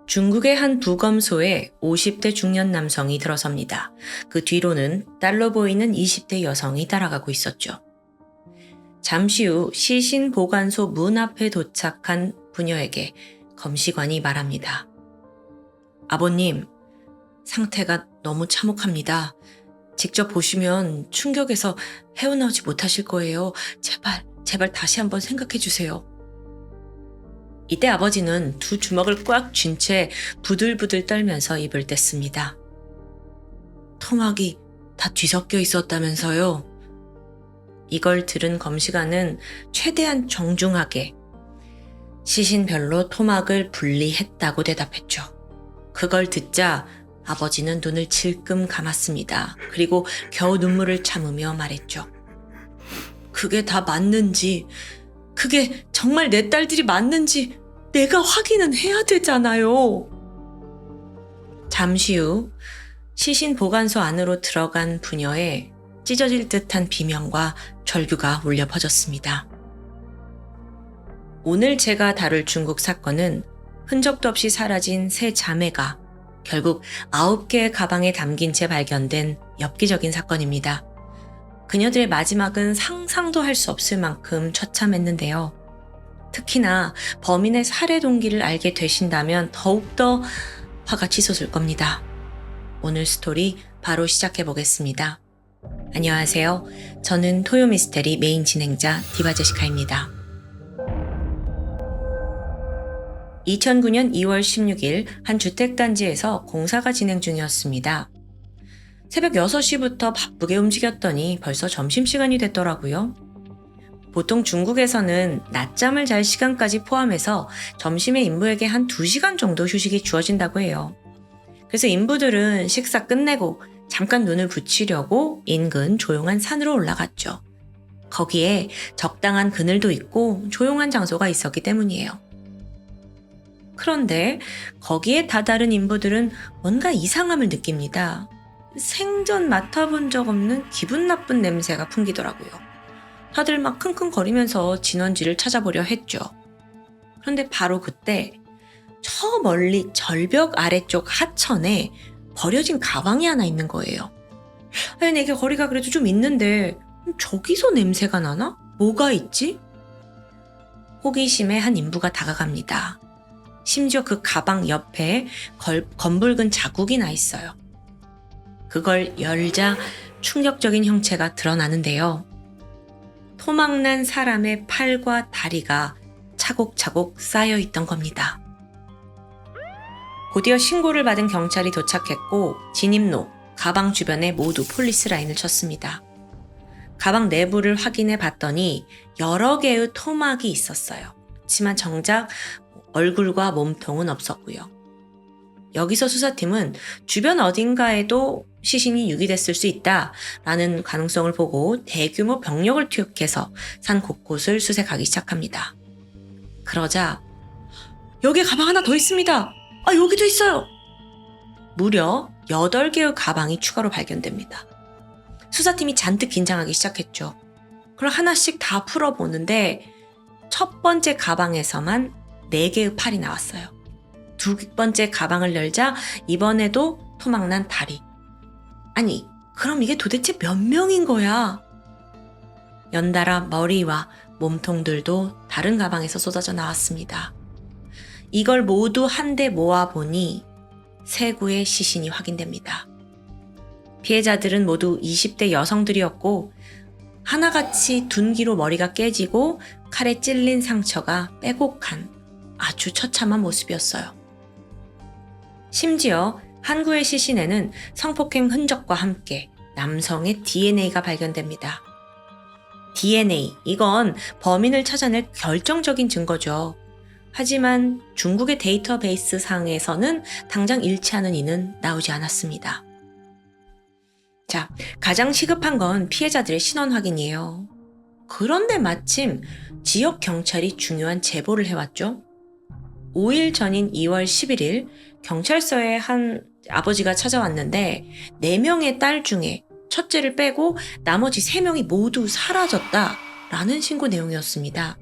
중국의 한 부검소에 50대 중년 남성이 들어섭니다. 그 뒤로는 딸로 보이는 20대 여성이 따라가고 있었죠. 잠시 후 시신 보관소 문 앞에 도착한 부녀에게 검시관이 말합니다. 아버님, 상태가 너무 참혹합니다. 직접 보시면 충격에서 헤어나오지 못하실 거예요. 제발 다시 한번 생각해 주세요. 이때 아버지는 두 주먹을 꽉 쥔 채 부들부들 떨면서 입을 뗐습니다. 토막이 다 뒤섞여 있었다면서요. 이걸 들은 검시관은 최대한 정중하게 시신별로 토막을 분리했다고 대답했죠. 그걸 듣자 아버지는 눈을 질끔 감았습니다. 그리고 겨우 눈물을 참으며 말했죠. 그게 다 맞는지, 그게 정말 내 딸들이 맞는지 내가 확인은 해야 되잖아요. 잠시 후 시신 보관소 안으로 들어간 부녀의 찢어질 듯한 비명과 절규가 울려 퍼졌습니다. 오늘 제가 다룰 중국 사건은 흔적도 없이 사라진 세 자매가 결국 9개의 가방에 담긴 채 발견된 엽기적인 사건입니다. 그녀들의 마지막은 상상도 할 수 없을 만큼 처참했는데요. 특히나 범인의 살해 동기를 알게 되신다면 더욱더 화가 치솟을 겁니다. 오늘 스토리 바로 시작해 보겠습니다. 안녕하세요. 저는 토요미스테리 메인 진행자 디바제시카입니다. 2009년 2월 16일 한 주택단지에서 공사가 진행 중이었습니다. 새벽 6시부터 바쁘게 움직였더니 벌써 점심시간이 됐더라고요. 보통 중국에서는 낮잠을 잘 시간까지 포함해서 점심에 인부에게 한 2시간 정도 휴식이 주어진다고 해요. 그래서 인부들은 식사 끝내고 잠깐 눈을 붙이려고 인근 조용한 산으로 올라갔죠. 거기에 적당한 그늘도 있고 조용한 장소가 있었기 때문이에요. 그런데 거기에 다다른 인부들은 뭔가 이상함을 느낍니다. 생전 맡아본 적 없는 기분 나쁜 냄새가 풍기더라고요. 다들 막 킁킁거리면서 진원지를 찾아보려 했죠. 그런데 바로 그때 저 멀리 절벽 아래쪽 하천에 버려진 가방이 하나 있는 거예요. 아니, 이게 거리가 그래도 좀 있는데 저기서 냄새가 나나? 뭐가 있지? 호기심에 한 인부가 다가갑니다. 심지어 그 가방 옆에 검붉은 자국이 나 있어요. 그걸 열자 충격적인 형체가 드러나는데요. 토막난 사람의 팔과 다리가 차곡차곡 쌓여 있던 겁니다. 곧이어 신고를 받은 경찰이 도착했고 진입로, 가방 주변에 모두 폴리스 라인을 쳤습니다. 가방 내부를 확인해 봤더니 여러 개의 토막이 있었어요. 그렇지만 정작 얼굴과 몸통은 없었고요. 여기서 수사팀은 주변 어딘가에도 시신이 유기됐을 수 있다라는 가능성을 보고 대규모 병력을 투입해서 산 곳곳을 수색하기 시작합니다. 그러자 여기에 가방 하나 더 있습니다. 여기도 있어요. 무려 8개의 가방이 추가로 발견됩니다. 수사팀이 잔뜩 긴장하기 시작했죠. 그걸 하나씩 다 풀어보는데 첫 번째 가방에서만 4개의 팔이 나왔어요. 두 번째 가방을 열자 이번에도 토막난 다리. 아니, 그럼 이게 도대체 몇 명인 거야? 연달아 머리와 몸통들도 다른 가방에서 쏟아져 나왔습니다. 이걸 모두 한데 모아보니 3구의 시신이 확인됩니다. 피해자들은 모두 20대 여성들이었고 하나같이 둔기로 머리가 깨지고 칼에 찔린 상처가 빼곡한 아주 처참한 모습이었어요. 심지어 한 구의 시신에는 성폭행 흔적과 함께 남성의 DNA가 발견됩니다. DNA, 이건 범인을 찾아낼 결정적인 증거죠. 하지만 중국의 데이터베이스 상에서는 당장 일치하는 이는 나오지 않았습니다. 자, 가장 시급한 건 피해자들의 신원 확인이에요. 그런데 마침 지역 경찰이 중요한 제보를 해왔죠. 5일 전인 2월 11일 경찰서에 한 아버지가 찾아왔는데 4명의 딸 중에 첫째를 빼고 나머지 3명이 모두 사라졌다라는 신고 내용이었습니다.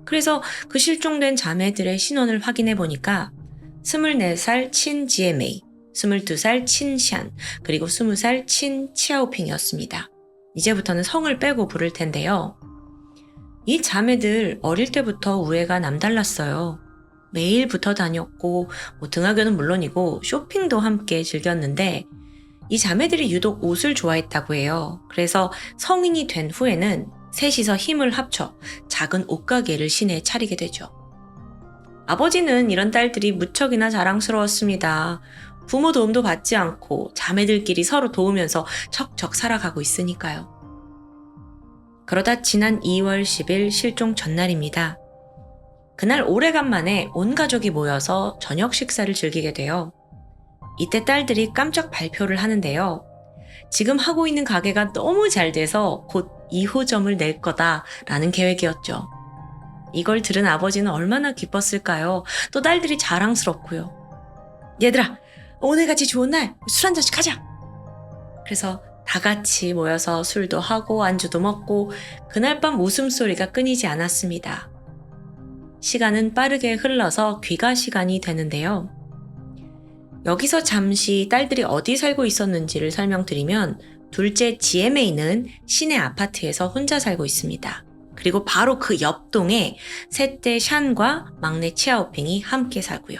그래서 그 실종된 자매들의 신원을 확인해 보니까 24살 친 GMA, 22살 친 샨, 그리고 20살 친 치아오핑이었습니다. 이제부터는 성을 빼고 부를 텐데요. 이 자매들 어릴 때부터 우애가 남달랐어요. 매일 붙어 다녔고 등하교는 물론이고 쇼핑도 함께 즐겼는데 이 자매들이 유독 옷을 좋아했다고 해요. 그래서 성인이 된 후에는 셋이서 힘을 합쳐 작은 옷가게를 시내에 차리게 되죠. 아버지는 이런 딸들이 무척이나 자랑스러웠습니다. 부모 도움도 받지 않고 자매들끼리 서로 도우면서 척척 살아가고 있으니까요. 그러다 지난 2월 10일 실종 전날입니다. 그날 오래간만에 온 가족이 모여서 저녁 식사를 즐기게 돼요. 이때 딸들이 깜짝 발표를 하는데요. 지금 하고 있는 가게가 너무 잘 돼서 곧 2호점을 낼 거다라는 계획이었죠. 이걸 들은 아버지는 얼마나 기뻤을까요? 또 딸들이 자랑스럽고요. 얘들아, 오늘같이 좋은 날 술 한잔씩 하자. 그래서 다 같이 모여서 술도 하고 안주도 먹고 그날 밤 웃음소리가 끊이지 않았습니다. 시간은 빠르게 흘러서 귀가 시간이 되는데요. 여기서 잠시 딸들이 어디 살고 있었는지를 설명드리면 둘째 GMA는 시내 아파트에서 혼자 살고 있습니다. 그리고 바로 그 옆 동에 셋째 샨과 막내 치아오핑이 함께 살고요.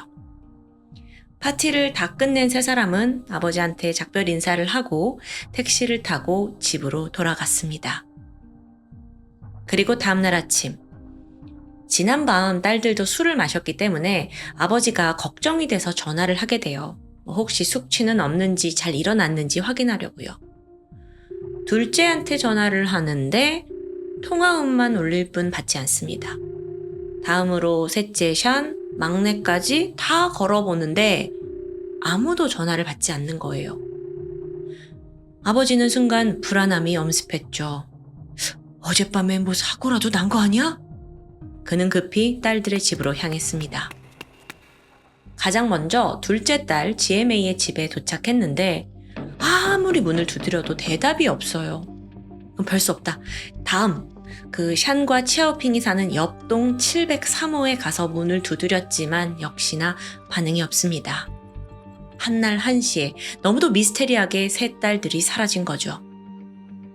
파티를 다 끝낸 세 사람은 아버지한테 작별 인사를 하고 택시를 타고 집으로 돌아갔습니다. 그리고 다음날 아침, 지난밤 딸들도 술을 마셨기 때문에 아버지가 걱정이 돼서 전화를 하게 돼요. 혹시 숙취는 없는지 잘 일어났는지 확인하려고요. 둘째한테 전화를 하는데 통화음만 울릴 뿐 받지 않습니다. 다음으로 셋째 샨, 막내까지 다 걸어보는데 아무도 전화를 받지 않는 거예요. 아버지는 순간 불안함이 엄습했죠. 어젯밤에 뭐 사고라도 난 거 아니야? 그는 급히 딸들의 집으로 향했습니다. 가장 먼저 둘째 딸 GMA의 집에 도착했는데 아무리 문을 두드려도 대답이 없어요. 그럼 별 수 없다. 다음 그 샨과 치아오핑이 사는 옆동 703호에 가서 문을 두드렸지만 역시나 반응이 없습니다. 한날 1시에 너무도 미스테리하게 세 딸들이 사라진 거죠.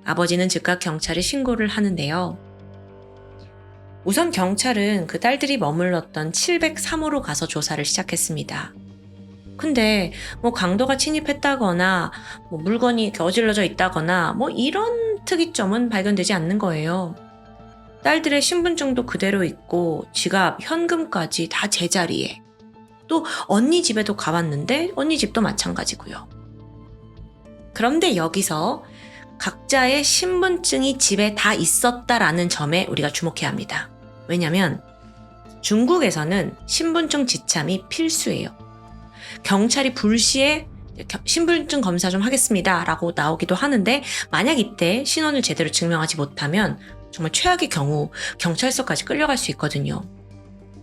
아버지는 즉각 경찰에 신고를 하는데요. 우선 경찰은 그 딸들이 머물렀던 703호로 가서 조사를 시작했습니다. 근데 강도가 침입했다거나 물건이 이렇게 어질러져 있다거나 이런 특이점은 발견되지 않는 거예요. 딸들의 신분증도 그대로 있고 지갑, 현금까지 다 제자리에. 또 언니 집에도 가봤는데 언니 집도 마찬가지고요. 그런데 여기서 각자의 신분증이 집에 다 있었다라는 점에 우리가 주목해야 합니다. 왜냐면 중국에서는 신분증 지참이 필수예요. 경찰이 불시에 신분증 검사 좀 하겠습니다 라고 나오기도 하는데 만약 이때 신원을 제대로 증명하지 못하면 정말 최악의 경우 경찰서까지 끌려갈 수 있거든요.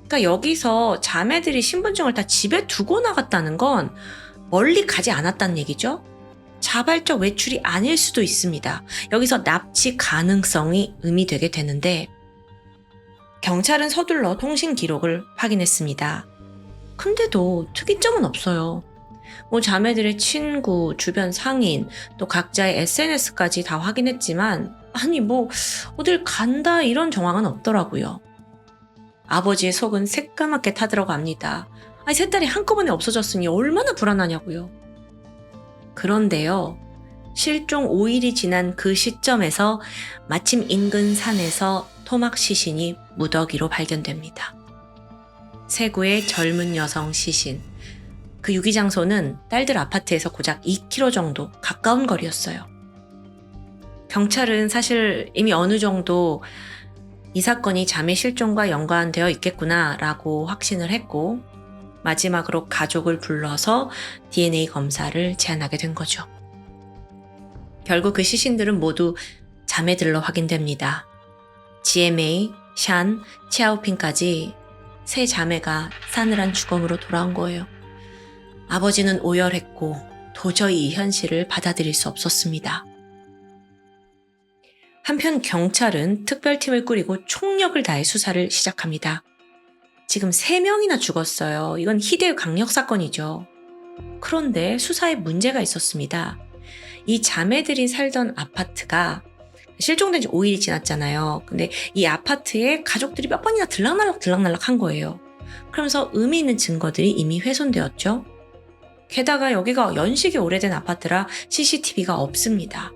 그러니까 여기서 자매들이 신분증을 다 집에 두고 나갔다는 건 멀리 가지 않았다는 얘기죠. 자발적 외출이 아닐 수도 있습니다. 여기서 납치 가능성이 의미되게 되는데 경찰은 서둘러 통신 기록을 확인했습니다. 근데도 특이점은 없어요. 자매들의 친구, 주변 상인, 또 각자의 SNS까지 다 확인했지만 어딜 간다 이런 정황은 없더라고요. 아버지의 속은 새까맣게 타들어갑니다. 세 딸이 한꺼번에 없어졌으니 얼마나 불안하냐고요. 그런데요. 실종 5일이 지난 그 시점에서 마침 인근 산에서 토막 시신이 무더기로 발견됩니다. 세구의 젊은 여성 시신. 그 유기 장소는 딸들 아파트에서 고작 2km 정도 가까운 거리였어요. 경찰은 사실 이미 어느 정도 이 사건이 자매 실종과 연관되어 있겠구나라고 확신을 했고 마지막으로 가족을 불러서 DNA 검사를 제안하게 된 거죠. 결국 그 시신들은 모두 자매들로 확인됩니다. GMA, 샨, 치아오핑까지 세 자매가 싸늘한 죽음으로 돌아온 거예요. 아버지는 오열했고 도저히 이 현실을 받아들일 수 없었습니다. 한편 경찰은 특별팀을 꾸리고 총력을 다해 수사를 시작합니다. 지금 3명이나 죽었어요. 이건 희대의 강력 사건이죠. 그런데 수사에 문제가 있었습니다. 이 자매들이 살던 아파트가 실종된 지 5일이 지났잖아요. 근데 이 아파트에 가족들이 몇 번이나 들락날락 한 거예요. 그러면서 의미 있는 증거들이 이미 훼손되었죠. 게다가 여기가 연식이 오래된 아파트라 CCTV가 없습니다.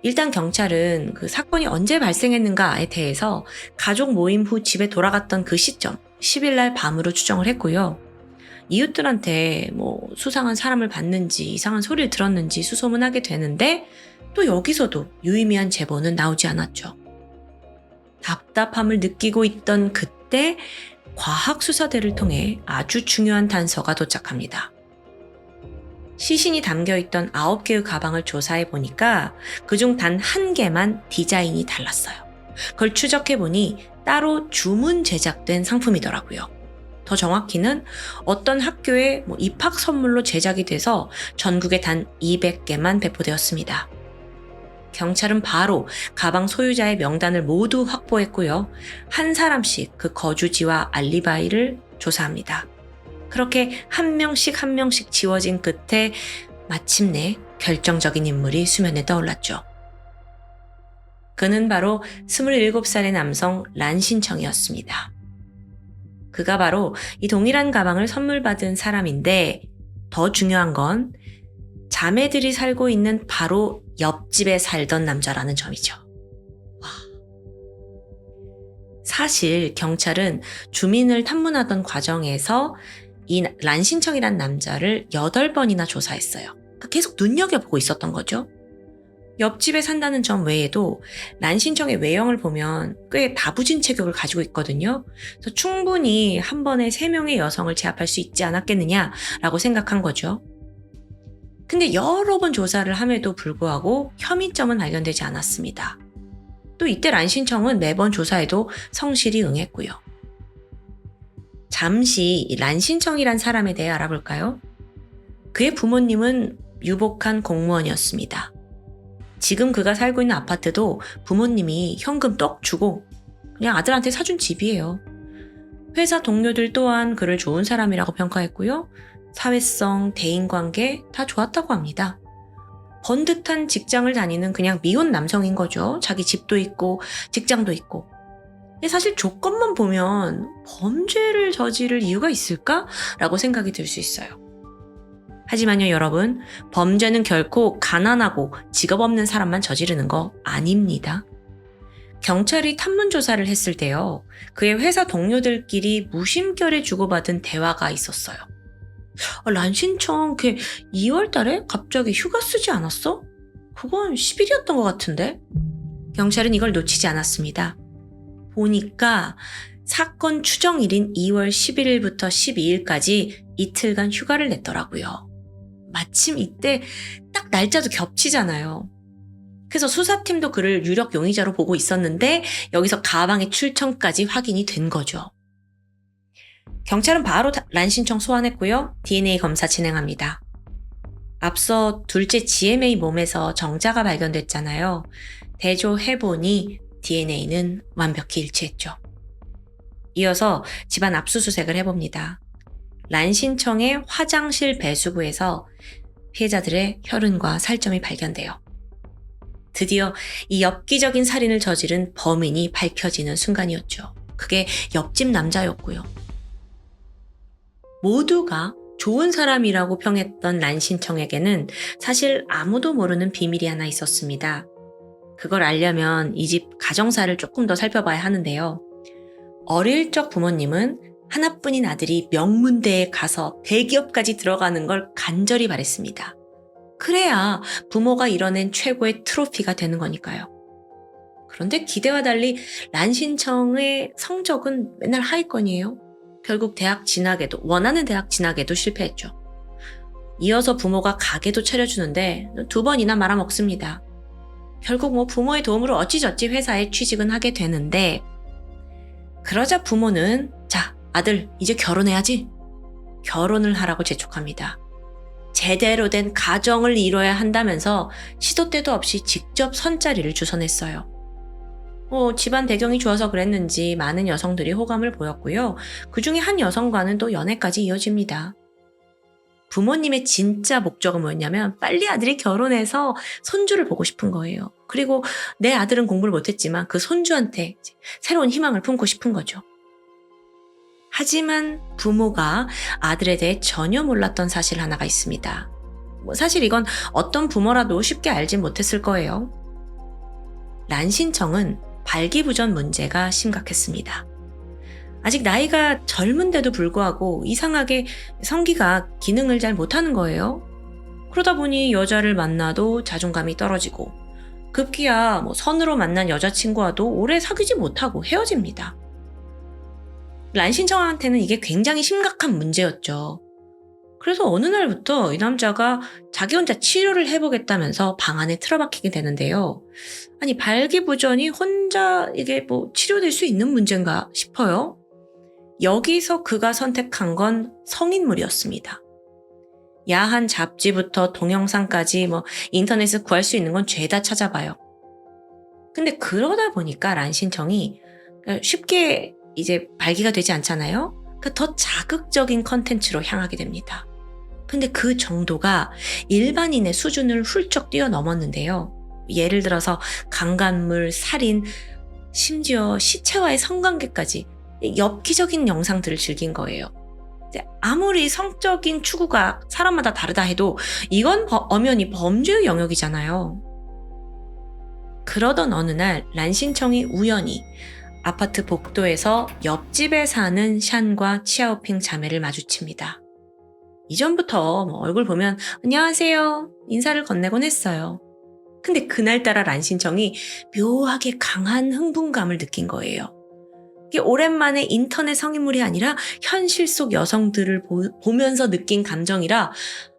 일단 경찰은 그 사건이 언제 발생했는가에 대해서 가족 모임 후 집에 돌아갔던 그 시점, 10일 날 밤으로 추정을 했고요. 이웃들한테 수상한 사람을 봤는지 이상한 소리를 들었는지 수소문하게 되는데 또 여기서도 유의미한 제보는 나오지 않았죠. 답답함을 느끼고 있던 그때 과학수사대를 통해 아주 중요한 단서가 도착합니다. 시신이 담겨있던 9개의 가방을 조사해 보니까 그중 단 1개만 디자인이 달랐어요. 그걸 추적해 보니 따로 주문 제작된 상품이더라고요. 더 정확히는 어떤 학교에 입학 선물로 제작이 돼서 전국에 단 200개만 배포되었습니다. 경찰은 바로 가방 소유자의 명단을 모두 확보했고요. 한 사람씩 그 거주지와 알리바이를 조사합니다. 그렇게 한 명씩 지워진 끝에 마침내 결정적인 인물이 수면에 떠올랐죠. 그는 바로 27살의 남성 란신청이었습니다. 그가 바로 이 동일한 가방을 선물 받은 사람인데 더 중요한 건 자매들이 살고 있는 바로 옆집에 살던 남자라는 점이죠. 와. 사실 경찰은 주민을 탐문하던 과정에서 이 란신청이란 남자를 8번이나 조사했어요. 그러니까 계속 눈여겨보고 있었던 거죠. 옆집에 산다는 점 외에도 란신청의 외형을 보면 꽤 다부진 체격을 가지고 있거든요. 그래서 충분히 한 번에 3명의 여성을 제압할 수 있지 않았겠느냐라고 생각한 거죠. 근데 여러 번 조사를 함에도 불구하고 혐의점은 발견되지 않았습니다. 또 이때 란신청은 매번 조사에도 성실히 응했고요. 잠시 이 란신청이란 사람에 대해 알아볼까요? 그의 부모님은 유복한 공무원이었습니다. 지금 그가 살고 있는 아파트도 부모님이 현금 떡 주고 그냥 아들한테 사준 집이에요. 회사 동료들 또한 그를 좋은 사람이라고 평가했고요. 사회성, 대인관계 다 좋았다고 합니다. 번듯한 직장을 다니는 그냥 미혼 남성인 거죠. 자기 집도 있고 직장도 있고. 사실 조건만 보면 범죄를 저지를 이유가 있을까라고 생각이 들 수 있어요. 하지만요, 여러분, 범죄는 결코 가난하고 직업 없는 사람만 저지르는 거 아닙니다. 경찰이 탐문 조사를 했을 때요, 그의 회사 동료들끼리 무심결에 주고받은 대화가 있었어요. 란신청 걔 2월 달에 갑자기 휴가 쓰지 않았어? 그건 10일이었던 것 같은데? 경찰은 이걸 놓치지 않았습니다. 보니까 사건 추정일인 2월 11일부터 12일까지 이틀간 휴가를 냈더라고요. 마침 이때 딱 날짜도 겹치잖아요. 그래서 수사팀도 그를 유력 용의자로 보고 있었는데 여기서 가방의 출처까지 확인이 된 거죠. 경찰은 바로 란신청 소환했고요. DNA 검사 진행합니다. 앞서 둘째 GMA 몸에서 정자가 발견됐잖아요. 대조해보니 DNA는 완벽히 일치했죠. 이어서 집안 압수수색을 해봅니다. 란신청의 화장실 배수구에서 피해자들의 혈흔과 살점이 발견돼요. 드디어 이 엽기적인 살인을 저지른 범인이 밝혀지는 순간이었죠. 그게 옆집 남자였고요. 모두가 좋은 사람이라고 평했던 란신청에게는 사실 아무도 모르는 비밀이 하나 있었습니다. 그걸 알려면 이 집 가정사를 조금 더 살펴봐야 하는데요. 어릴 적 부모님은 하나뿐인 아들이 명문대에 가서 대기업까지 들어가는 걸 간절히 바랬습니다. 그래야 부모가 이뤄낸 최고의 트로피가 되는 거니까요. 그런데 기대와 달리 란신청의 성적은 맨날 하위권이에요. 결국 대학 진학에도, 원하는 대학 진학에도 실패했죠. 이어서 부모가 가게도 차려주는데 2번이나 말아먹습니다. 결국 부모의 도움으로 어찌저찌 회사에 취직은 하게 되는데, 그러자 부모는 자, 아들 이제 결혼해야지. 결혼을 하라고 재촉합니다. 제대로 된 가정을 이뤄야 한다면서 시도 때도 없이 직접 선자리를 주선했어요. 집안 배경이 좋아서 그랬는지 많은 여성들이 호감을 보였고요. 그 중에 한 여성과는 또 연애까지 이어집니다. 부모님의 진짜 목적은 뭐였냐면 빨리 아들이 결혼해서 손주를 보고 싶은 거예요. 그리고 내 아들은 공부를 못했지만 그 손주한테 새로운 희망을 품고 싶은 거죠. 하지만 부모가 아들에 대해 전혀 몰랐던 사실 하나가 있습니다. 사실 이건 어떤 부모라도 쉽게 알진 못했을 거예요. 란신청은 발기부전 문제가 심각했습니다. 아직 나이가 젊은데도 불구하고 이상하게 성기가 기능을 잘 못하는 거예요. 그러다 보니 여자를 만나도 자존감이 떨어지고 급기야 선으로 만난 여자친구와도 오래 사귀지 못하고 헤어집니다. 란신청한테는 이게 굉장히 심각한 문제였죠. 그래서 어느 날부터 이 남자가 자기 혼자 치료를 해보겠다면서 방 안에 틀어박히게 되는데요. 아니, 발기부전이 혼자 이게 치료될 수 있는 문제인가 싶어요. 여기서 그가 선택한 건 성인물이었습니다. 야한 잡지부터 동영상까지 인터넷에서 구할 수 있는 건 죄다 찾아봐요. 근데 그러다 보니까 란신청이 쉽게 이제 발기가 되지 않잖아요. 그러니까 더 자극적인 컨텐츠로 향하게 됩니다. 근데 그 정도가 일반인의 수준을 훌쩍 뛰어넘었는데요. 예를 들어서 강간물, 살인, 심지어 시체와의 성관계까지 엽기적인 영상들을 즐긴 거예요. 아무리 성적인 추구가 사람마다 다르다 해도 이건 엄연히 범죄의 영역이잖아요. 그러던 어느 날 란신청이 우연히 아파트 복도에서 옆집에 사는 샨과 치아오핑 자매를 마주칩니다. 이전부터 얼굴 보면 안녕하세요 인사를 건네곤 했어요. 근데 그날따라 란신청이 묘하게 강한 흥분감을 느낀 거예요. 이게 오랜만에 인터넷 성인물이 아니라 현실 속 여성들을 보면서 느낀 감정이라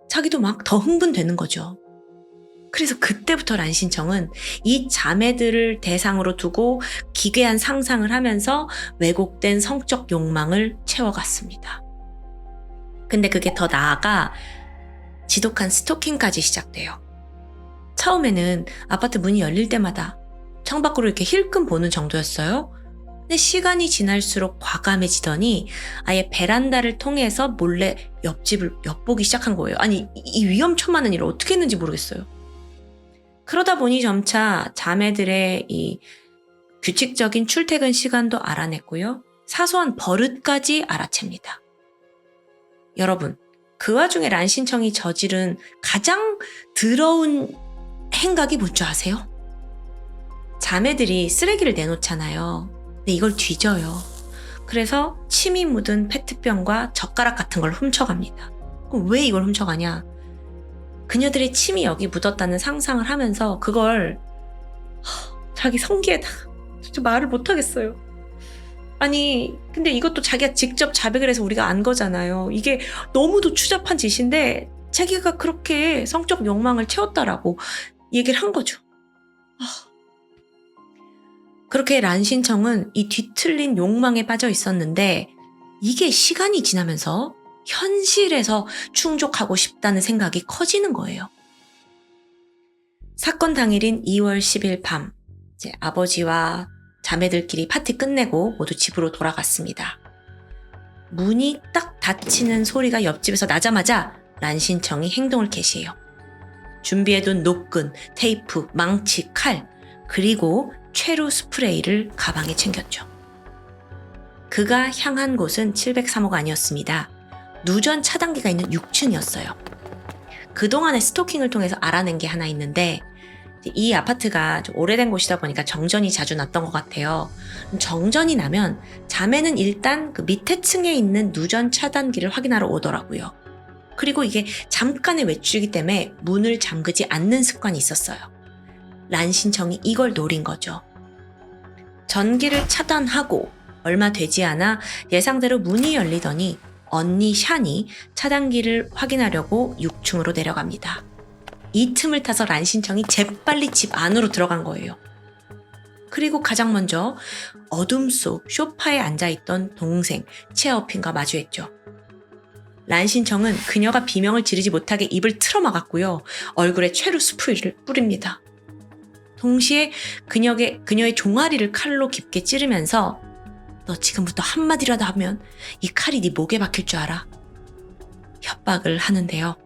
자기도 막 더 흥분되는 거죠. 그래서 그때부터 란신청은 이 자매들을 대상으로 두고 기괴한 상상을 하면서 왜곡된 성적 욕망을 채워갔습니다. 근데 그게 더 나아가 지독한 스토킹까지 시작돼요. 처음에는 아파트 문이 열릴 때마다 창밖으로 이렇게 힐끔 보는 정도였어요. 근데 시간이 지날수록 과감해지더니 아예 베란다를 통해서 몰래 옆집을 엿보기 시작한 거예요. 아니, 이 위험천만한 일을 어떻게 했는지 모르겠어요. 그러다 보니 점차 자매들의 이 규칙적인 출퇴근 시간도 알아냈고요. 사소한 버릇까지 알아챕니다. 여러분, 그 와중에 란신청이 저지른 가장 더러운 행각이 뭔지 아세요? 자매들이 쓰레기를 내놓잖아요. 근데 이걸 뒤져요. 그래서 침이 묻은 페트병과 젓가락 같은 걸 훔쳐갑니다. 그럼 왜 이걸 훔쳐가냐? 그녀들의 침이 여기 묻었다는 상상을 하면서 그걸 자기 성기에다 진짜 말을 못하겠어요. 아니, 근데 이것도 자기가 직접 자백을 해서 우리가 안 거잖아요. 이게 너무도 추잡한 짓인데 자기가 그렇게 성적 욕망을 채웠다라고 얘기를 한 거죠. 그렇게 란신청은 이 뒤틀린 욕망에 빠져 있었는데 이게 시간이 지나면서 현실에서 충족하고 싶다는 생각이 커지는 거예요. 사건 당일인 2월 10일 밤, 이제 아버지와 자매들끼리 파티 끝내고 모두 집으로 돌아갔습니다. 문이 딱 닫히는 소리가 옆집에서 나자마자 란신청이 행동을 개시해요. 준비해둔 노끈, 테이프, 망치, 칼, 그리고 최루 스프레이를 가방에 챙겼죠. 그가 향한 곳은 703호가 아니었습니다. 누전 차단기가 있는 6층이었어요. 그동안의 스토킹을 통해서 알아낸 게 하나 있는데 이 아파트가 좀 오래된 곳이다 보니까 정전이 자주 났던 것 같아요. 정전이 나면 자매는 일단 그 밑에 층에 있는 누전 차단기를 확인하러 오더라고요. 그리고 이게 잠깐의 외출이기 때문에 문을 잠그지 않는 습관이 있었어요. 란신청이 이걸 노린 거죠. 전기를 차단하고 얼마 되지 않아 예상대로 문이 열리더니 언니 샨이 차단기를 확인하려고 6층으로 내려갑니다. 이 틈을 타서 란신청이 재빨리 집 안으로 들어간 거예요. 그리고 가장 먼저 어둠 속 소파에 앉아있던 동생 치아오핑과 마주했죠. 란신청은 그녀가 비명을 지르지 못하게 입을 틀어막았고요. 얼굴에 최루 스프레이를 뿌립니다. 동시에 그녀의 종아리를 칼로 깊게 찌르면서 너 지금부터 한마디라도 하면 이 칼이 네 목에 박힐 줄 알아. 협박을 하는데요.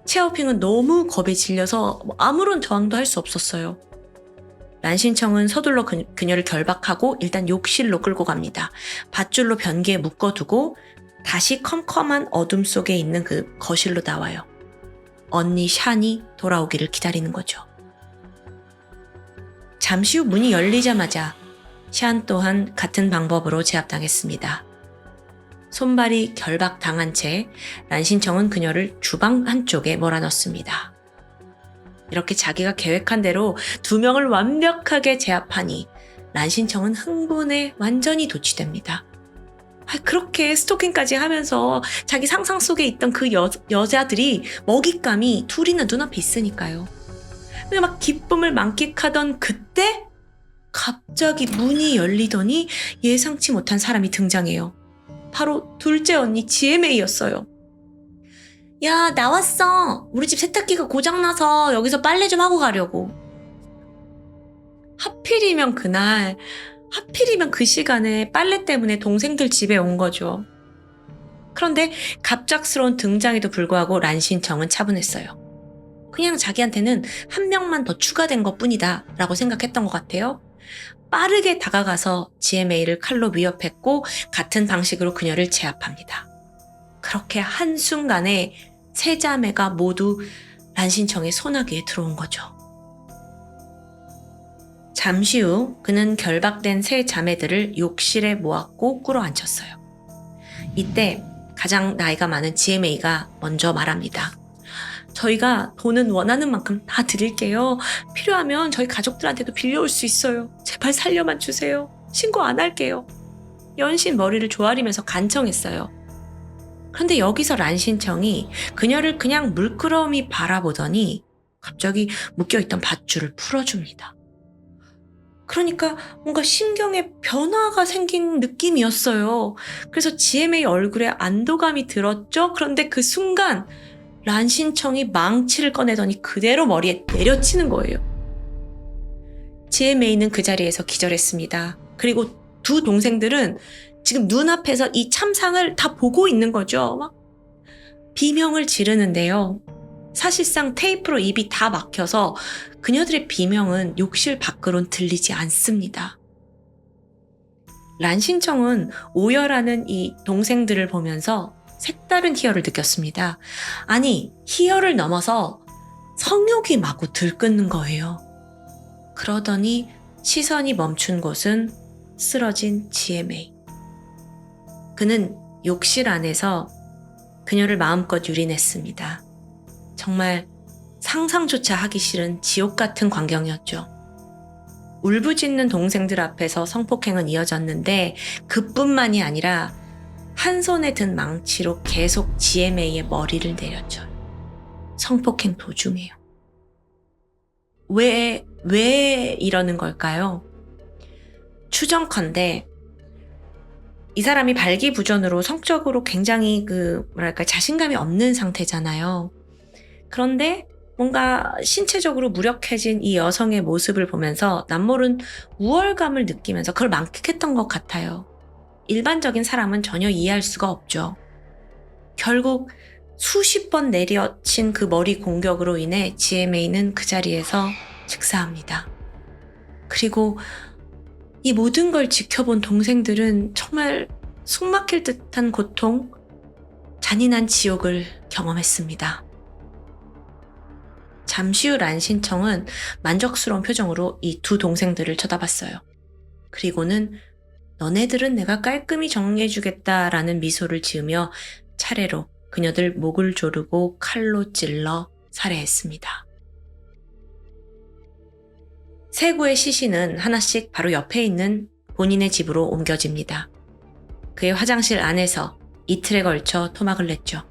샤오핑은 너무 겁에 질려서 아무런 저항도 할 수 없었어요. 란신청은 서둘러 그녀를 결박하고 일단 욕실로 끌고 갑니다. 밧줄로 변기에 묶어두고 다시 컴컴한 어둠 속에 있는 그 거실로 나와요. 언니 샨이 돌아오기를 기다리는 거죠. 잠시 후 문이 열리자마자 샨 또한 같은 방법으로 제압당했습니다. 손발이 결박당한 채 란신청은 그녀를 주방 한쪽에 몰아넣습니다. 이렇게 자기가 계획한 대로 2명을 완벽하게 제압하니 란신청은 흥분에 완전히 도취됩니다. 그렇게 스토킹까지 하면서 자기 상상 속에 있던 그 여자들이 먹잇감이 둘이나 눈앞에 있으니까요. 근데 막 기쁨을 만끽하던 그때 갑자기 문이 열리더니 예상치 못한 사람이 등장해요. 바로 둘째 언니 GMA였어요. 야, 나왔어. 우리 집 세탁기가 고장나서 여기서 빨래 좀 하고 가려고. 하필이면 그 시간에 빨래 때문에 동생들 집에 온 거죠. 그런데 갑작스러운 등장에도 불구하고 란신청은 차분했어요. 그냥 자기한테는 한 명만 더 추가된 것뿐이다 라고 생각했던 것 같아요. 빠르게 다가가서 GMA를 칼로 위협했고 같은 방식으로 그녀를 제압합니다. 그렇게 한순간에 세 자매가 모두 란신청의 소나기에 들어온 거죠. 잠시 후 그는 결박된 세 자매들을 욕실에 모았고 꿇어앉혔어요. 이때 가장 나이가 많은 GMA가 먼저 말합니다. 저희가 돈은 원하는 만큼 다 드릴게요. 필요하면 저희 가족들한테도 빌려올 수 있어요. 제발 살려만 주세요. 신고 안 할게요. 연신 머리를 조아리면서 간청했어요. 그런데 여기서 란신청이 그녀를 그냥 물끄러미 바라보더니 갑자기 묶여있던 밧줄을 풀어줍니다. 그러니까 뭔가 신경에 변화가 생긴 느낌이었어요. 그래서 GMA 얼굴에 안도감이 들었죠. 그런데 그 순간 란신청이 망치를 꺼내더니 그대로 머리에 내려치는 거예요. GMA는 그 자리에서 기절했습니다. 그리고 두 동생들은 지금 눈앞에서 이 참상을 다 보고 있는 거죠. 막 비명을 지르는데요. 사실상 테이프로 입이 다 막혀서 그녀들의 비명은 욕실 밖으론 들리지 않습니다. 란신청은 오열하는 이 동생들을 보면서 색다른 희열을 느꼈습니다. 아니, 희열을 넘어서 성욕이 마구 들끓는 거예요. 그러더니 시선이 멈춘 곳은 쓰러진 GMA. 그는 욕실 안에서 그녀를 마음껏 유린했습니다. 정말 상상조차 하기 싫은 지옥 같은 광경이었죠. 울부짖는 동생들 앞에서 성폭행은 이어졌는데 그뿐만이 아니라 한 손에 든 망치로 계속 GMA의 머리를 내려쳐요. 성폭행 도중에요. 왜 이러는 걸까요? 추정컨대 이 사람이 발기부전으로 성적으로 굉장히 자신감이 없는 상태잖아요. 그런데 뭔가 신체적으로 무력해진 이 여성의 모습을 보면서 남모른 우월감을 느끼면서 그걸 만끽했던 것 같아요. 일반적인 사람은 전혀 이해할 수가 없죠. 결국 수십 번 내려친 그 머리 공격으로 인해 GMA는 그 자리에서 즉사합니다. 그리고 이 모든 걸 지켜본 동생들은 정말 숨막힐 듯한 고통, 잔인한 지옥을 경험했습니다. 잠시 후 란신청은 만족스러운 표정으로 이 두 동생들을 쳐다봤어요. 그리고는 너네들은 내가 깔끔히 정리해주겠다라는 미소를 지으며 차례로 그녀들 목을 조르고 칼로 찔러 살해했습니다. 세 구의 시신은 하나씩 바로 옆에 있는 본인의 집으로 옮겨집니다. 그의 화장실 안에서 이틀에 걸쳐 토막을 냈죠.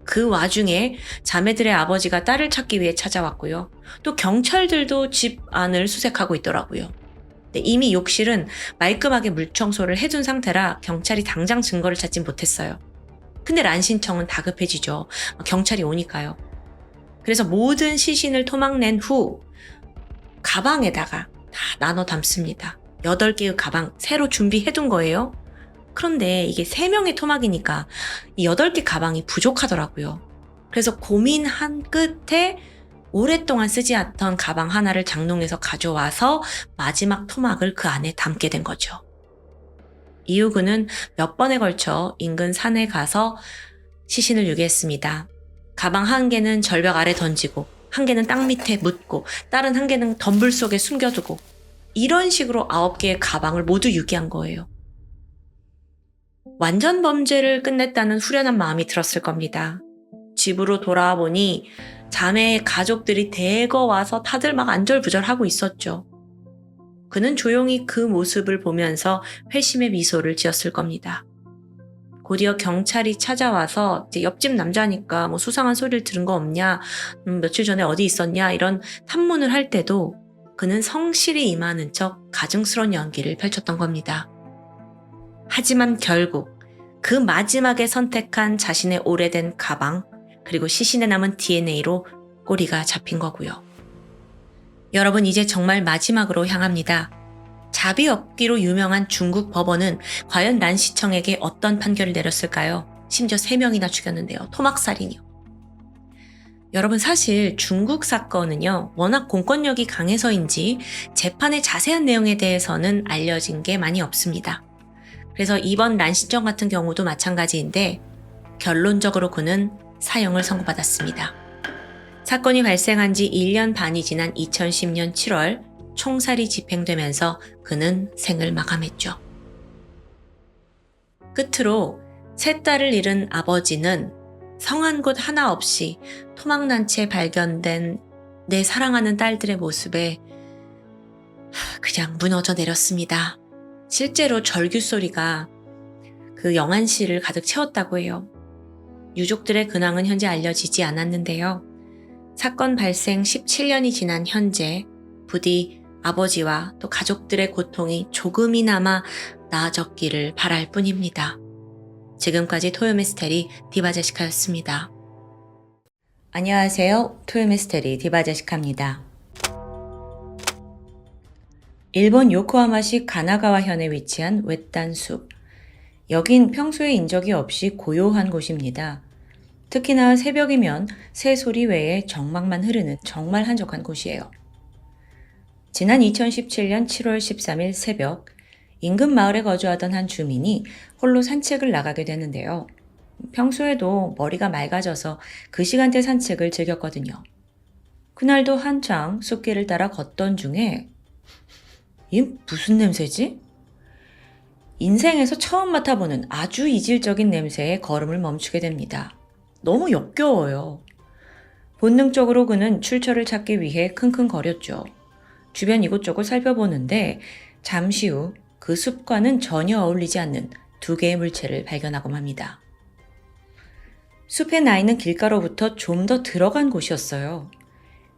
그 와중에 자매들의 아버지가 딸을 찾기 위해 찾아왔고요. 또 경찰들도 집 안을 수색하고 있더라고요. 이미 욕실은 말끔하게 물청소를 해둔 상태라 경찰이 당장 증거를 찾진 못했어요. 근데 란신청은 다급해지죠. 경찰이 오니까요. 그래서 모든 시신을 토막낸 후 가방에다가 다 나눠 담습니다. 8개의 가방 새로 준비해둔 거예요. 그런데 이게 3명의 토막이니까 이 8개 가방이 부족하더라고요. 그래서 고민한 끝에 오랫동안 쓰지 않던 가방 하나를 장롱에서 가져와서 마지막 토막을 그 안에 담게 된 거죠. 이후 그는 몇 번에 걸쳐 인근 산에 가서 시신을 유기했습니다. 가방 한 개는 절벽 아래 던지고, 한 개는 땅 밑에 묻고, 다른 한 개는 덤불 속에 숨겨두고, 이런 식으로 9개의 가방을 모두 유기한 거예요. 완전 범죄를 끝냈다는 후련한 마음이 들었을 겁니다. 집으로 돌아와 보니 자매의 가족들이 대거 와서 다들 막 안절부절하고 있었죠. 그는 조용히 그 모습을 보면서 회심의 미소를 지었을 겁니다. 곧이어 경찰이 찾아와서 이제 옆집 남자니까 뭐 수상한 소리를 들은 거 없냐, 며칠 전에 어디 있었냐 이런 탐문을 할 때도 그는 성실히 임하는 척 가증스러운 연기를 펼쳤던 겁니다. 하지만 결국 그 마지막에 선택한 자신의 오래된 가방 그리고 시신에 남은 DNA로 꼬리가 잡힌 거고요. 여러분 이제 정말 마지막으로 향합니다. 자비 없기로 유명한 중국 법원은 과연 란시청에게 어떤 판결을 내렸을까요? 심지어 3명이나 죽였는데요. 토막살인이요. 여러분 사실 중국 사건은요. 워낙 공권력이 강해서인지 재판의 자세한 내용에 대해서는 알려진 게 많이 없습니다. 그래서 이번 란시청 같은 경우도 마찬가지인데 결론적으로 그는 사형을 선고받았습니다. 사건이 발생한 지 1년 반이 지난 2010년 7월 총살이 집행되면서 그는 생을 마감했죠. 끝으로 3딸을 잃은 아버지는 성한 곳 하나 없이 토막난 채 발견된 내 사랑하는 딸들의 모습에 그냥 무너져 내렸습니다. 실제로 절규 소리가 그 영안실을 가득 채웠다고 해요. 유족들의 근황은 현재 알려지지 않았는데요. 사건 발생 17년이 지난 현재 부디 아버지와 또 가족들의 고통이 조금이나마 나아졌기를 바랄 뿐입니다. 지금까지 토요미스테리 디바제시카였습니다. 안녕하세요. 토요미스테리 디바제시카입니다. 일본 요코하마시 가나가와현에 위치한 외딴 숲. 여긴 평소에 인적이 없이 고요한 곳입니다. 특히나 새벽이면 새소리 외에 정막만 흐르는 정말 한적한 곳이에요. 지난 2017년 7월 13일 새벽 인근 마을에 거주하던 한 주민이 홀로 산책을 나가게 되는데요. 평소에도 머리가 맑아져서 그 시간대 산책을 즐겼거든요. 그날도 한창 숲길을 따라 걷던 중에 이 무슨 냄새지? 인생에서 처음 맡아보는 아주 이질적인 냄새에 걸음을 멈추게 됩니다. 너무 역겨워요. 본능적으로 그는 출처를 찾기 위해 킁킁거렸죠. 주변 이곳저곳 살펴보는데 잠시 후 그 숲과는 전혀 어울리지 않는 2개의 물체를 발견하고 맙니다. 숲에 나 있는 길가로부터 좀 더 들어간 곳이었어요.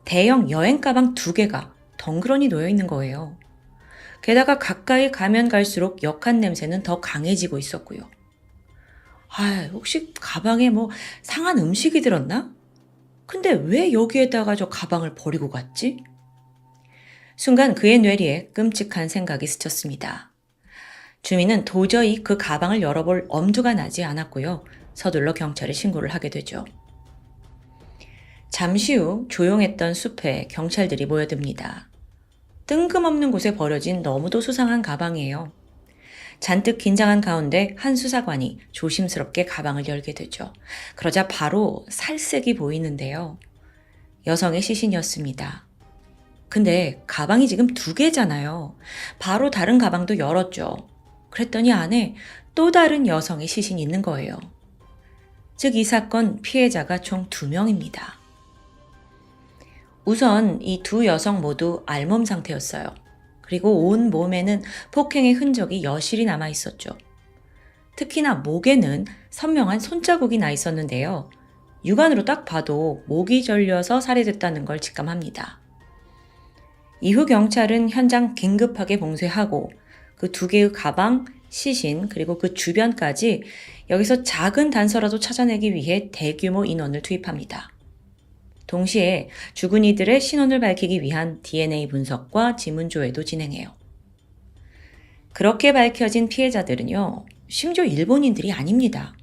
대형 여행 가방 2개가 덩그러니 놓여 있는 거예요. 게다가 가까이 가면 갈수록 역한 냄새는 더 강해지고 있었고요. 혹시 가방에 뭐 상한 음식이 들었나? 근데 왜 여기에다가 저 가방을 버리고 갔지? 순간 그의 뇌리에 끔찍한 생각이 스쳤습니다. 주민은 도저히 그 가방을 열어볼 엄두가 나지 않았고요. 서둘러 경찰에 신고를 하게 되죠. 잠시 후 조용했던 숲에 경찰들이 모여듭니다. 뜬금없는 곳에 버려진 너무도 수상한 가방이에요. 잔뜩 긴장한 가운데 한 수사관이 조심스럽게 가방을 열게 되죠. 그러자 바로 살색이 보이는데요. 여성의 시신이었습니다. 근데 가방이 지금 2개잖아요. 바로 다른 가방도 열었죠. 그랬더니 안에 또 다른 여성의 시신이 있는 거예요. 즉 이 사건 피해자가 총 2명입니다. 우선 이 2 여성 모두 알몸 상태였어요. 그리고 온 몸에는 폭행의 흔적이 여실히 남아 있었죠. 특히나 목에는 선명한 손자국이 나 있었는데요. 육안으로 딱 봐도 목이 절려서 살해됐다는 걸 직감합니다. 이후 경찰은 현장 긴급하게 봉쇄하고 그 2개의 가방, 시신 그리고 그 주변까지 여기서 작은 단서라도 찾아내기 위해 대규모 인원을 투입합니다. 동시에 죽은 이들의 신원을 밝히기 위한 DNA 분석과 지문조회도 진행해요. 그렇게 밝혀진 피해자들은요, 심지어 일본인들이 아닙니다.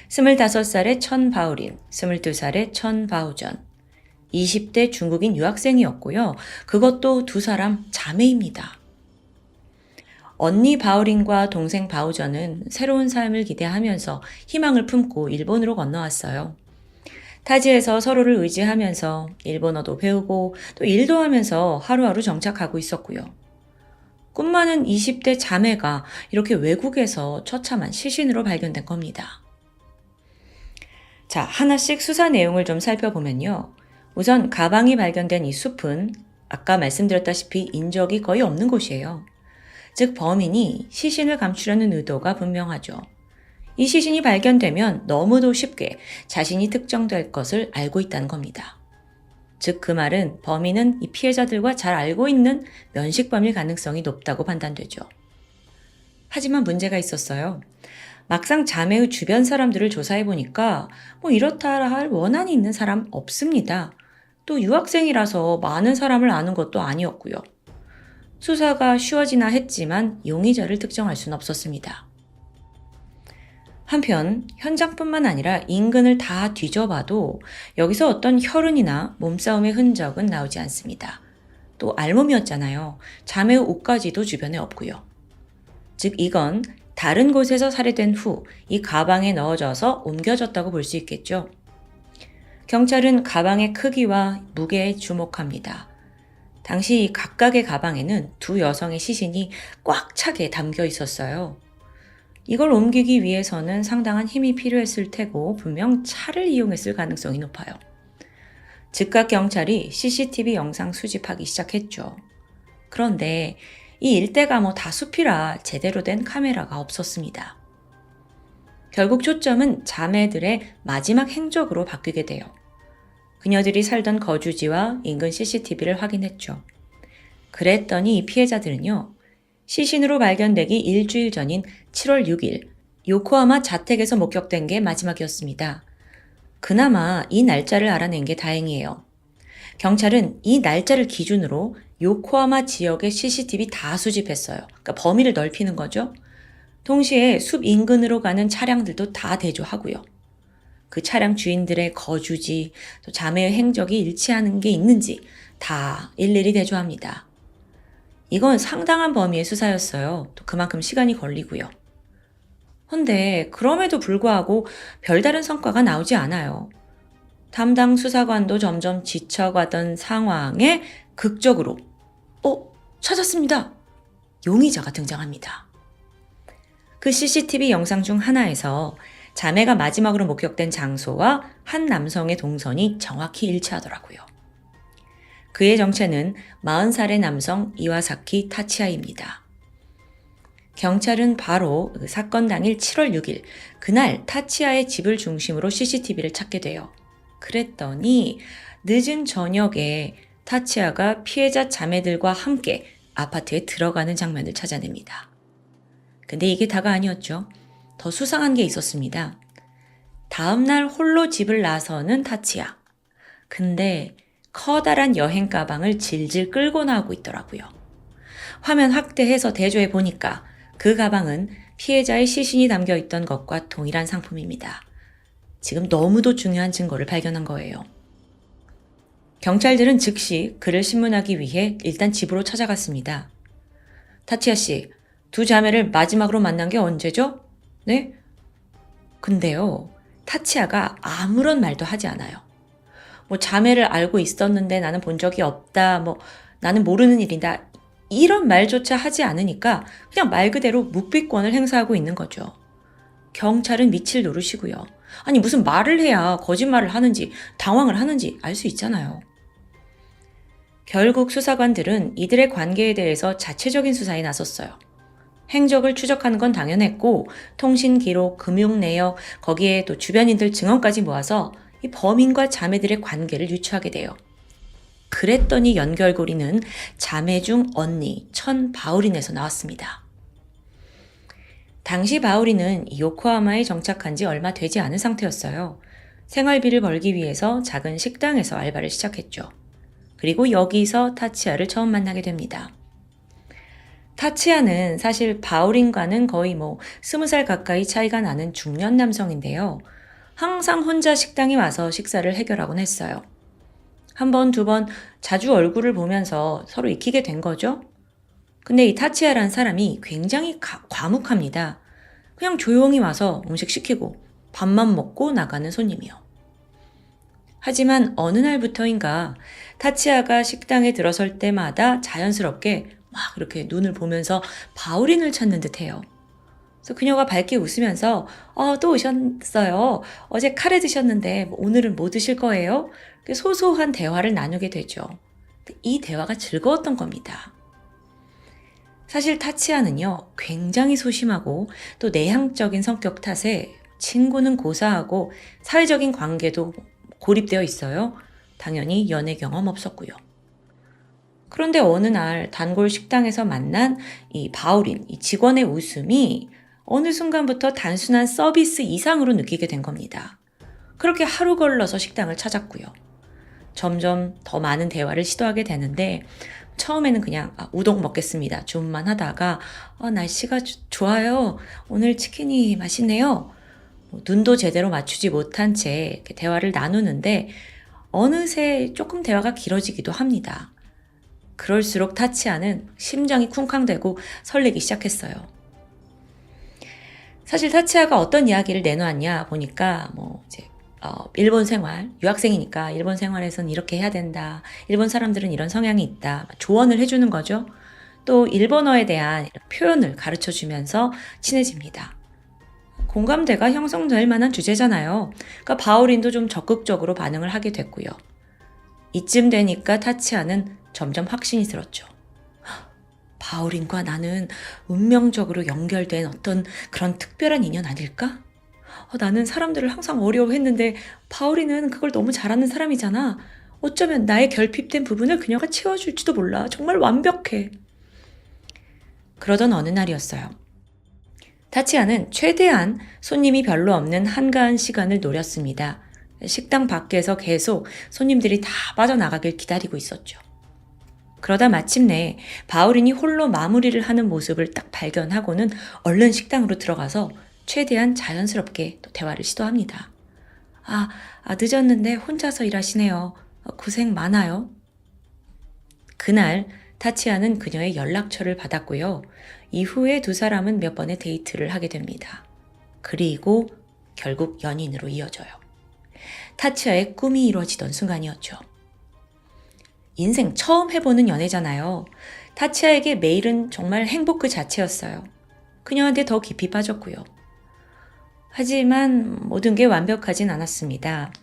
25살의 천 바우린, 22살의 천 바우전, 20대 중국인 유학생이었고요. 그것도 두 사람 자매입니다. 언니 바우린과 동생 바우전은 새로운 삶을 기대하면서 희망을 품고 일본으로 건너왔어요. 타지에서 서로를 의지하면서 일본어도 배우고 또 일도 하면서 하루하루 정착하고 있었고요. 꿈 많은 20대 자매가 이렇게 외국에서 처참한 시신으로 발견된 겁니다. 자, 하나씩 수사 내용을 좀 살펴보면요. 우선 가방이 발견된 이 숲은 아까 말씀드렸다시피 인적이 거의 없는 곳이에요. 즉 범인이 시신을 감추려는 의도가 분명하죠. 이 시신이 발견되면 너무도 쉽게 자신이 특정될 것을 알고 있다는 겁니다. 즉 그 말은 범인은 이 피해자들과 잘 알고 있는 면식범일 가능성이 높다고 판단되죠. 하지만 문제가 있었어요. 막상 자매의 주변 사람들을 조사해보니까 이렇다 할 원한이 있는 사람 없습니다. 또 유학생이라서 많은 사람을 아는 것도 아니었고요. 수사가 쉬워지나 했지만 용의자를 특정할 수는 없었습니다. 한편 현장뿐만 아니라 인근을 다 뒤져봐도 여기서 어떤 혈흔이나 몸싸움의 흔적은 나오지 않습니다. 또 알몸이었잖아요. 자매의 옷까지도 주변에 없고요. 즉 이건 다른 곳에서 살해된 후 이 가방에 넣어져서 옮겨졌다고 볼 수 있겠죠. 경찰은 가방의 크기와 무게에 주목합니다. 당시 각각의 가방에는 두 여성의 시신이 꽉 차게 담겨 있었어요. 이걸 옮기기 위해서는 상당한 힘이 필요했을 테고 분명 차를 이용했을 가능성이 높아요. 즉각 경찰이 CCTV 영상 수집하기 시작했죠. 그런데 이 일대가 다 숲이라 제대로 된 카메라가 없었습니다. 결국 초점은 자매들의 마지막 행적으로 바뀌게 돼요. 그녀들이 살던 거주지와 인근 CCTV를 확인했죠. 그랬더니 이 피해자들은요. 시신으로 발견되기 일주일 전인 7월 6일 요코하마 자택에서 목격된 게 마지막이었습니다. 그나마 이 날짜를 알아낸 게 다행이에요. 경찰은 이 날짜를 기준으로 요코하마 지역의 CCTV 다 수집했어요. 그러니까 범위를 넓히는 거죠. 동시에 숲 인근으로 가는 차량들도 다 대조하고요. 그 차량 주인들의 거주지, 또 자매의 행적이 일치하는 게 있는지 다 일일이 대조합니다. 이건 상당한 범위의 수사였어요. 또 그만큼 시간이 걸리고요. 근데 그럼에도 불구하고 별다른 성과가 나오지 않아요. 담당 수사관도 점점 지쳐가던 상황에 극적으로 찾았습니다. 용의자가 등장합니다. 그 CCTV 영상 중 하나에서 자매가 마지막으로 목격된 장소와 한 남성의 동선이 정확히 일치하더라고요. 그의 정체는 40살의 남성 이와사키 타치아입니다. 경찰은 바로 사건 당일 7월 6일 그날 타치아의 집을 중심으로 CCTV를 찾게 돼요. 그랬더니 늦은 저녁에 타치아가 피해자 자매들과 함께 아파트에 들어가는 장면을 찾아냅니다. 근데 이게 다가 아니었죠. 더 수상한 게 있었습니다. 다음날 홀로 집을 나서는 타치아. 근데 커다란 여행 가방을 질질 끌고 나오고 있더라고요. 화면 확대해서 대조해 보니까 그 가방은 피해자의 시신이 담겨 있던 것과 동일한 상품입니다. 지금 너무도 중요한 증거를 발견한 거예요. 경찰들은 즉시 그를 신문하기 위해 일단 집으로 찾아갔습니다. 타치아 씨, 두 자매를 마지막으로 만난 게 언제죠? 네? 근데요, 타치아가 아무런 말도 하지 않아요. 자매를 알고 있었는데 나는 본 적이 없다, 나는 모르는 일이다, 이런 말조차 하지 않으니까 그냥 말 그대로 묵비권을 행사하고 있는 거죠. 경찰은 미칠 노릇이고요. 아니 무슨 말을 해야 거짓말을 하는지 당황을 하는지 알 수 있잖아요. 결국 수사관들은 이들의 관계에 대해서 자체적인 수사에 나섰어요. 행적을 추적하는 건 당연했고 통신 기록, 금융 내역, 거기에 또 주변인들 증언까지 모아서 이 범인과 자매들의 관계를 유추하게 돼요. 그랬더니 연결고리는 자매 중 언니 천 바우린에서 나왔습니다. 당시 바우린은 요코하마에 정착한 지 얼마 되지 않은 상태였어요. 생활비를 벌기 위해서 작은 식당에서 알바를 시작했죠. 그리고 여기서 타치아를 처음 만나게 됩니다. 타치아는 사실 바울인과는 거의 20살 가까이 차이가 나는 중년 남성인데요. 항상 혼자 식당에 와서 식사를 해결하곤 했어요. 한 번, 두 번 자주 얼굴을 보면서 서로 익히게 된 거죠. 근데 이 타치아란 사람이 굉장히 과묵합니다. 그냥 조용히 와서 음식 시키고 밥만 먹고 나가는 손님이요. 하지만 어느 날부터인가 타치아가 식당에 들어설 때마다 자연스럽게 막 이렇게 눈을 보면서 바울인을 찾는 듯해요. 그래서 그녀가 밝게 웃으면서 또 오셨어요. 어제 카레 드셨는데 오늘은 뭐 드실 거예요? 소소한 대화를 나누게 되죠. 이 대화가 즐거웠던 겁니다. 사실 타치아는요, 굉장히 소심하고 또 내향적인 성격 탓에 친구는 고사하고 사회적인 관계도 고립되어 있어요. 당연히 연애 경험 없었고요. 그런데 어느 날 단골 식당에서 만난 이 바울인, 이 직원의 웃음이 어느 순간부터 단순한 서비스 이상으로 느끼게 된 겁니다. 그렇게 하루 걸러서 식당을 찾았고요. 점점 더 많은 대화를 시도하게 되는데 처음에는 그냥 우동 먹겠습니다. 주문만 하다가 날씨가 좋아요. 오늘 치킨이 맛있네요. 눈도 제대로 맞추지 못한 채 이렇게 대화를 나누는데 어느새 조금 대화가 길어지기도 합니다. 그럴수록 타치아는 심장이 쿵쾅대고 설레기 시작했어요. 사실 타치아가 어떤 이야기를 내놓았냐 보니까 일본 생활, 유학생이니까 일본 생활에선 이렇게 해야 된다. 일본 사람들은 이런 성향이 있다. 조언을 해주는 거죠. 또 일본어에 대한 표현을 가르쳐 주면서 친해집니다. 공감대가 형성될 만한 주제잖아요. 그러니까 바울인도 좀 적극적으로 반응을 하게 됐고요. 이쯤 되니까 타치아는 점점 확신이 들었죠. 바울인과 나는 운명적으로 연결된 어떤 그런 특별한 인연 아닐까? 나는 사람들을 항상 어려워했는데 바울이는 그걸 너무 잘하는 사람이잖아. 어쩌면 나의 결핍된 부분을 그녀가 채워줄지도 몰라. 정말 완벽해. 그러던 어느 날이었어요. 타치아는 최대한 손님이 별로 없는 한가한 시간을 노렸습니다. 식당 밖에서 계속 손님들이 다 빠져나가길 기다리고 있었죠. 그러다 마침내 바울인이 홀로 마무리를 하는 모습을 딱 발견하고는 얼른 식당으로 들어가서 최대한 자연스럽게 또 대화를 시도합니다. 늦었는데 혼자서 일하시네요. 고생 많아요. 그날 타치아는 그녀의 연락처를 받았고요. 이후에 두 사람은 몇 번의 데이트를 하게 됩니다. 그리고 결국 연인으로 이어져요. 타치아의 꿈이 이루어지던 순간이었죠. 인생 처음 해보는 연애잖아요. 타치아에게 매일은 정말 행복 그 자체였어요. 그녀한테 더 깊이 빠졌고요. 하지만 모든 게 완벽하진 않았습니다.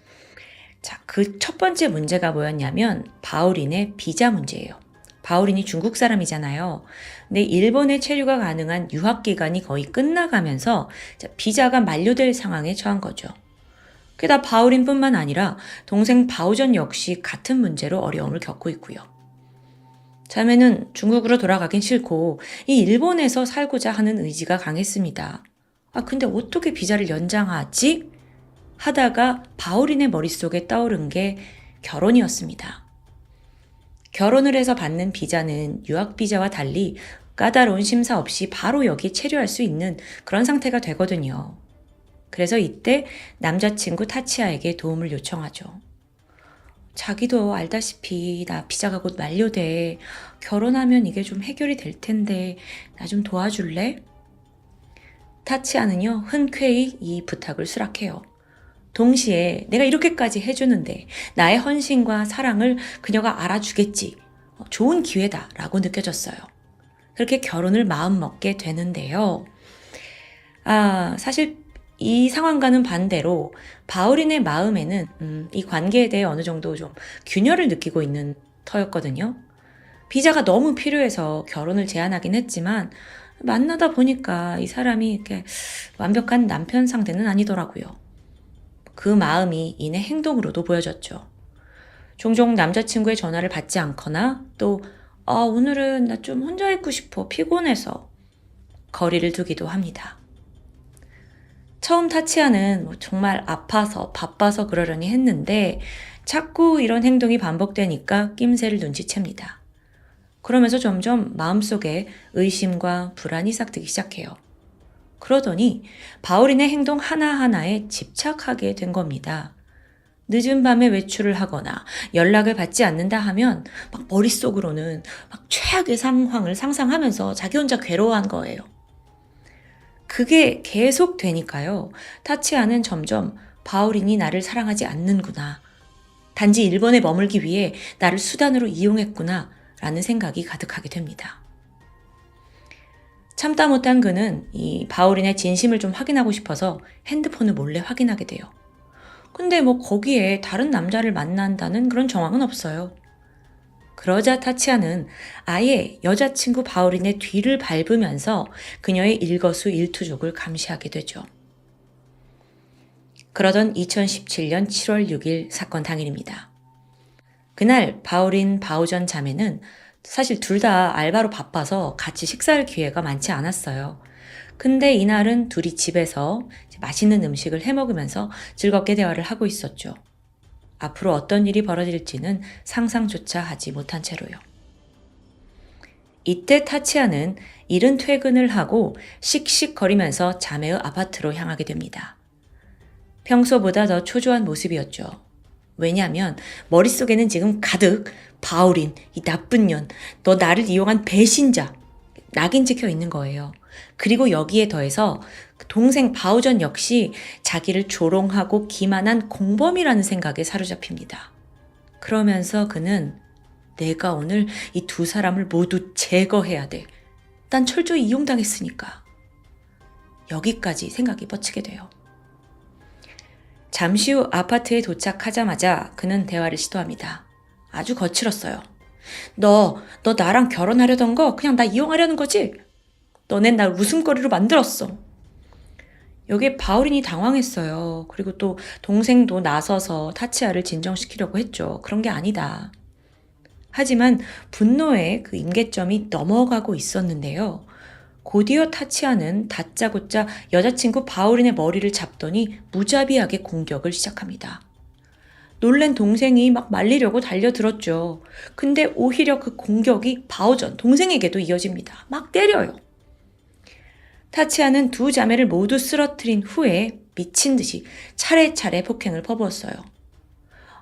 자, 그 첫 번째 문제가 뭐였냐면 바울인의 비자 문제예요. 바울인이 중국 사람이잖아요. 근데 일본에 체류가 가능한 유학 기간이 거의 끝나가면서 비자가 만료될 상황에 처한 거죠. 게다가 바울인뿐만 아니라 동생 바우전 역시 같은 문제로 어려움을 겪고 있고요. 자매는 중국으로 돌아가긴 싫고 이 일본에서 살고자 하는 의지가 강했습니다. 근데 어떻게 비자를 연장하지? 하다가 바울인의 머릿속에 떠오른 게 결혼이었습니다. 결혼을 해서 받는 비자는 유학 비자와 달리 까다로운 심사 없이 바로 여기 체류할 수 있는 그런 상태가 되거든요. 그래서 이때 남자친구 타치아에게 도움을 요청하죠. 자기도 알다시피 나 비자가 곧 만료돼. 결혼하면 이게 좀 해결이 될 텐데 나 좀 도와줄래? 타치아는요, 흔쾌히 이 부탁을 수락해요. 동시에 내가 이렇게까지 해주는데 나의 헌신과 사랑을 그녀가 알아주겠지. 좋은 기회다라고 느껴졌어요. 그렇게 결혼을 마음먹게 되는데요. 사실 이 상황과는 반대로 바울인의 마음에는 이 관계에 대해 어느 정도 좀 균열을 느끼고 있는 터였거든요. 비자가 너무 필요해서 결혼을 제안하긴 했지만 만나다 보니까 이 사람이 이렇게 완벽한 남편 상대는 아니더라고요. 그 마음이 이내 행동으로도 보여졌죠. 종종 남자친구의 전화를 받지 않거나 또 오늘은 나 좀 혼자 있고 싶어 피곤해서 거리를 두기도 합니다. 처음 타치아는 정말 아파서 바빠서 그러려니 했는데 자꾸 이런 행동이 반복되니까 낌새를 눈치챕니다. 그러면서 점점 마음속에 의심과 불안이 싹트기 시작해요. 그러더니 바울인의 행동 하나하나에 집착하게 된 겁니다. 늦은 밤에 외출을 하거나 연락을 받지 않는다 하면 막 머릿속으로는 막 최악의 상황을 상상하면서 자기 혼자 괴로워한 거예요. 그게 계속 되니까요. 타치아는 점점 바울인이 나를 사랑하지 않는구나. 단지 일본에 머물기 위해 나를 수단으로 이용했구나 라는 생각이 가득하게 됩니다. 참다 못한 그는 이 바울인의 진심을 좀 확인하고 싶어서 핸드폰을 몰래 확인하게 돼요. 근데 거기에 다른 남자를 만난다는 그런 정황은 없어요. 그러자 타치아는 아예 여자친구 바울인의 뒤를 밟으면서 그녀의 일거수일투족을 감시하게 되죠. 그러던 2017년 7월 6일 사건 당일입니다. 그날 바울인, 바우전 자매는 사실 둘 다 알바로 바빠서 같이 식사할 기회가 많지 않았어요. 근데 이날은 둘이 집에서 맛있는 음식을 해먹으면서 즐겁게 대화를 하고 있었죠. 앞으로 어떤 일이 벌어질지는 상상조차 하지 못한 채로요. 이때 타치아는 이른 퇴근을 하고 씩씩거리면서 자매의 아파트로 향하게 됩니다. 평소보다 더 초조한 모습이었죠. 왜냐하면 머릿속에는 지금 가득 바울인, 이 나쁜 년, 너 나를 이용한 배신자, 낙인 찍혀 있는 거예요. 그리고 여기에 더해서 동생 바우전 역시 자기를 조롱하고 기만한 공범이라는 생각에 사로잡힙니다. 그러면서 그는 내가 오늘 이 두 사람을 모두 제거해야 돼. 난 철저히 이용당했으니까. 여기까지 생각이 뻗치게 돼요. 잠시 후 아파트에 도착하자마자 그는 대화를 시도합니다. 아주 거칠었어요. 너 나랑 결혼하려던 거 그냥 나 이용하려는 거지? 너넨 날 웃음거리로 만들었어. 여기에 바울인이 당황했어요. 그리고 또 동생도 나서서 타치아를 진정시키려고 했죠. 그런 게 아니다. 하지만 분노의 그 임계점이 넘어가고 있었는데요. 곧이어 타치아는 다짜고짜 여자친구 바울인의 머리를 잡더니 무자비하게 공격을 시작합니다. 놀란 동생이 막 말리려고 달려들었죠. 근데 오히려 그 공격이 바우전, 동생에게도 이어집니다. 막 때려요. 타치아는 두 자매를 모두 쓰러뜨린 후에 미친 듯이 차례차례 폭행을 퍼부었어요.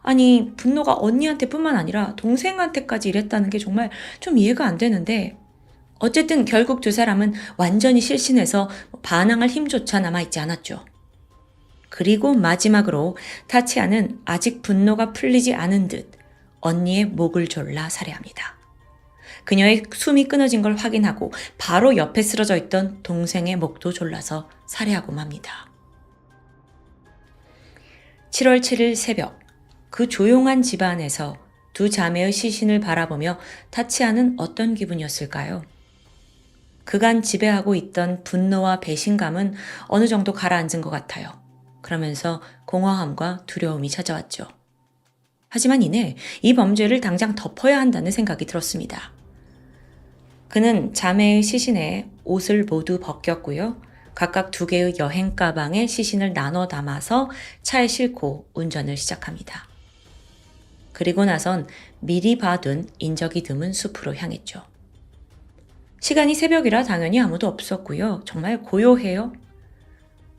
아니, 분노가 언니한테 뿐만 아니라 동생한테까지 이랬다는 게 정말 좀 이해가 안 되는데 어쨌든 결국 두 사람은 완전히 실신해서 반항할 힘조차 남아있지 않았죠. 그리고 마지막으로 타치아는 아직 분노가 풀리지 않은 듯 언니의 목을 졸라 살해합니다. 그녀의 숨이 끊어진 걸 확인하고 바로 옆에 쓰러져 있던 동생의 목도 졸라서 살해하고 맙니다. 7월 7일 새벽, 그 조용한 집안에서 두 자매의 시신을 바라보며 타치아는 어떤 기분이었을까요? 그간 지배하고 있던 분노와 배신감은 어느 정도 가라앉은 것 같아요. 그러면서 공허함과 두려움이 찾아왔죠. 하지만 이내 이 범죄를 당장 덮어야 한다는 생각이 들었습니다. 그는 자매의 시신에 옷을 모두 벗겼고요. 각각 2개의 여행 가방에 시신을 나눠 담아서 차에 싣고 운전을 시작합니다. 그리고 나선 미리 봐둔 인적이 드문 숲으로 향했죠. 시간이 새벽이라 당연히 아무도 없었고요. 정말 고요해요.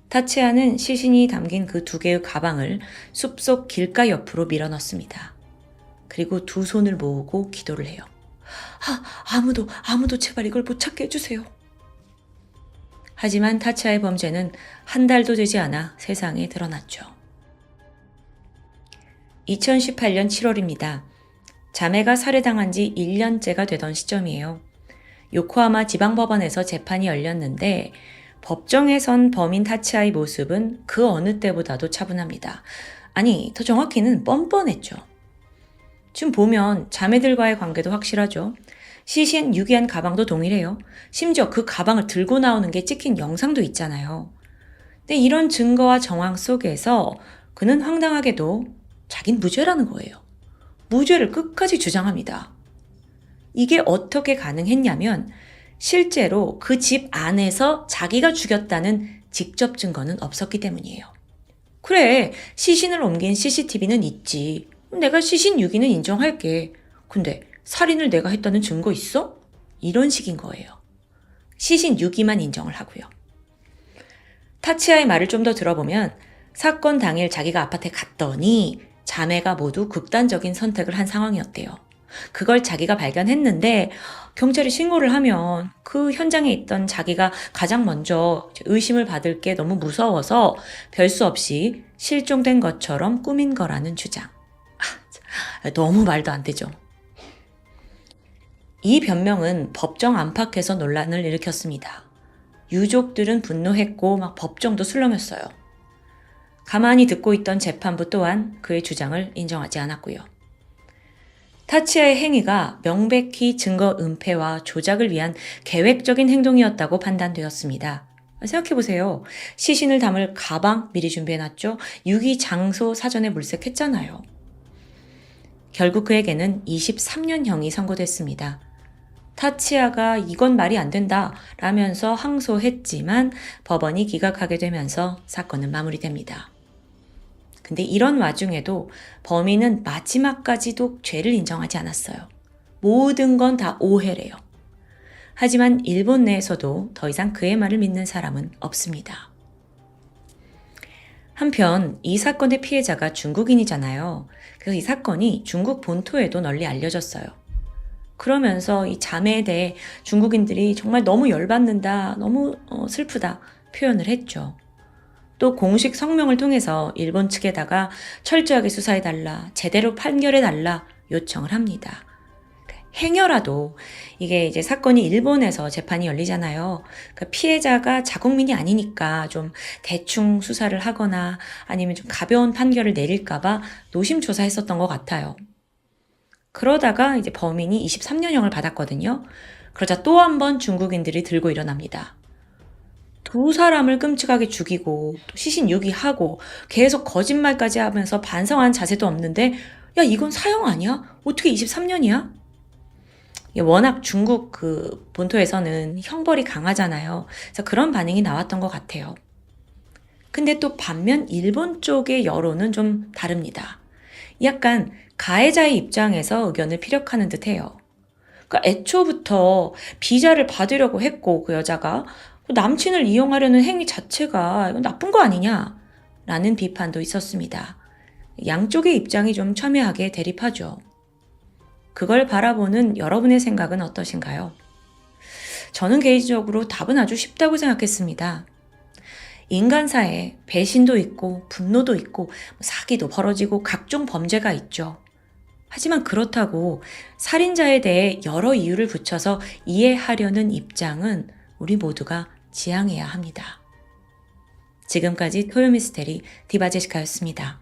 타치아는 시신이 담긴 그 2개의 가방을 숲속 길가 옆으로 밀어넣습니다. 그리고 두 손을 모으고 기도를 해요. 아무도 제발 이걸 못 찾게 해주세요. 하지만 타치아의 범죄는 한 달도 되지 않아 세상에 드러났죠. 2018년 7월입니다. 자매가 살해당한 지 1년째가 되던 시점이에요. 요코하마 지방법원에서 재판이 열렸는데 법정에선 범인 타치아의 모습은 그 어느 때보다도 차분합니다. 아니, 더 정확히는 뻔뻔했죠. 지금 보면 자매들과의 관계도 확실하죠. 시신 유기한 가방도 동일해요. 심지어 그 가방을 들고 나오는 게 찍힌 영상도 있잖아요. 근데 이런 증거와 정황 속에서 그는 황당하게도 자긴 무죄라는 거예요. 무죄를 끝까지 주장합니다. 이게 어떻게 가능했냐면 실제로 그 집 안에서 자기가 죽였다는 직접 증거는 없었기 때문이에요. 그래, 시신을 옮긴 CCTV는 있지. 내가 시신 유기는 인정할게. 근데 살인을 내가 했다는 증거 있어? 이런 식인 거예요. 시신 유기만 인정을 하고요. 타치아의 말을 좀 더 들어보면 사건 당일 자기가 아파트에 갔더니 자매가 모두 극단적인 선택을 한 상황이었대요. 그걸 자기가 발견했는데 경찰이 신고를 하면 그 현장에 있던 자기가 가장 먼저 의심을 받을 게 너무 무서워서 별수 없이 실종된 것처럼 꾸민 거라는 주장. 너무 말도 안 되죠. 이 변명은 법정 안팎에서 논란을 일으켰습니다. 유족들은 분노했고 막 법정도 술렁였어요. 가만히 듣고 있던 재판부 또한 그의 주장을 인정하지 않았고요. 타치아의 행위가 명백히 증거 은폐와 조작을 위한 계획적인 행동이었다고 판단되었습니다. 생각해보세요. 시신을 담을 가방 미리 준비해놨죠? 유기 장소 사전에 물색했잖아요. 결국 그에게는 23년형이 선고됐습니다. 타치아가 이건 말이 안 된다 라면서 항소했지만 법원이 기각하게 되면서 사건은 마무리됩니다. 근데 이런 와중에도 범인은 마지막까지도 죄를 인정하지 않았어요. 모든 건 다 오해래요. 하지만 일본 내에서도 더 이상 그의 말을 믿는 사람은 없습니다. 한편 이 사건의 피해자가 중국인이잖아요. 그래서 이 사건이 중국 본토에도 널리 알려졌어요. 그러면서 이 자매에 대해 중국인들이 정말 너무 열받는다, 너무 슬프다 표현을 했죠. 또 공식 성명을 통해서 일본 측에다가 철저하게 수사해달라, 제대로 판결해달라 요청을 합니다. 행여라도 이게 이제 사건이 일본에서 재판이 열리잖아요. 그 피해자가 자국민이 아니니까 좀 대충 수사를 하거나 아니면 좀 가벼운 판결을 내릴까봐 노심초사했었던 것 같아요. 그러다가 이제 범인이 23년형을 받았거든요. 그러자 또 한 번 중국인들이 들고 일어납니다. 두 사람을 끔찍하게 죽이고 또 시신 유기하고 계속 거짓말까지 하면서 반성한 자세도 없는데 야 이건 사형 아니야? 어떻게 23년이야? 워낙 중국 그 본토에서는 형벌이 강하잖아요. 그래서 그런 반응이 나왔던 것 같아요. 근데 또 반면 일본 쪽의 여론은 좀 다릅니다. 약간 가해자의 입장에서 의견을 피력하는 듯해요. 그러니까 애초부터 비자를 받으려고 했고 그 여자가 남친을 이용하려는 행위 자체가 이건 나쁜 거 아니냐? 라는 비판도 있었습니다. 양쪽의 입장이 좀 첨예하게 대립하죠. 그걸 바라보는 여러분의 생각은 어떠신가요? 저는 개인적으로 답은 아주 쉽다고 생각했습니다. 인간사에 배신도 있고 분노도 있고 사기도 벌어지고 각종 범죄가 있죠. 하지만 그렇다고 살인자에 대해 여러 이유를 붙여서 이해하려는 입장은 우리 모두가 지양해야 합니다. 지금까지 토요미스테리 디바제시카였습니다.